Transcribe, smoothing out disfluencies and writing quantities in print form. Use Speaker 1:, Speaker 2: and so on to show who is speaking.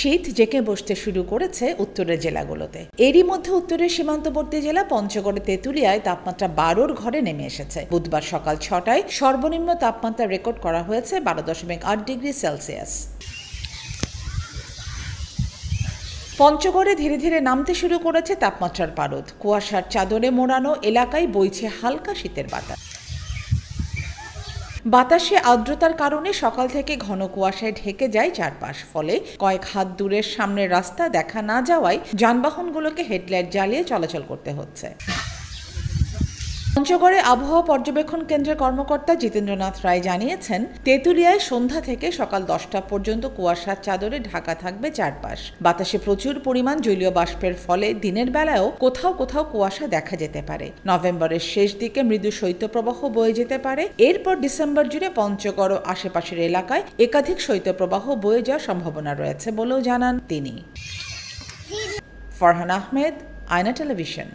Speaker 1: শীত জেঁকে বসতে শুরু করেছে উত্তরের জেলাগুলোতে। এরই মধ্যে উত্তরের সীমান্তবর্তী জেলা পঞ্চগড়ে তেঁতুলিয়ায় তাপমাত্রা 12-র ঘরে নেমে এসেছে। বুধবার সকাল 6টায় সর্বনিম্ন তাপমাত্রা রেকর্ড করা হয়েছে 12.8 ডিগ্রি সেলসিয়াস। পঞ্চগড়ে ধীরে ধীরে নামতে শুরু করেছে তাপমাত্রার পারদ। কুয়াশার চাদরে মোড়ানো এলাকায় বইছে হালকা শীতের বাতাস। বাতাসে আর্দ্রতার কারণে সকাল থেকে ঘন কুয়াশায় ঢেকে যায় চারপাশ। ফলে কয়েক হাত দূরের সামনের রাস্তা দেখা না যাওয়ায় যানবাহনগুলোকে হেডলাইট জ্বালিয়ে চলাচল করতে হচ্ছে। পঞ্চগড়ে আবহাওয়া পর্যবেক্ষণ কেন্দ্রের কর্মকর্তা জিতেন্দ্রনাথ রায় জানিয়েছেন, তেঁতুলিয়ায় সন্ধ্যা থেকে সকাল 10টা পর্যন্ত কুয়াশার চাদরে ঢাকা থাকবে চারপাশ। বাতাসে প্রচুর পরিমাণ জলীয় বাষ্পের ফলে দিনের বেলায়ও কোথাও কোথাও কুয়াশা দেখা যেতে পারে। নভেম্বরের শেষ দিকে মৃদু শৈত্যপ্রবাহ বয়ে যেতে পারে। এরপর ডিসেম্বর জুড়ে পঞ্চগড় ও আশেপাশের এলাকায় একাধিক শৈত্যপ্রবাহ বয়ে যাওয়ার সম্ভাবনা রয়েছে বলেও জানান তিনি। ফরহান আহমেদ, আয়না টেলিভিশন।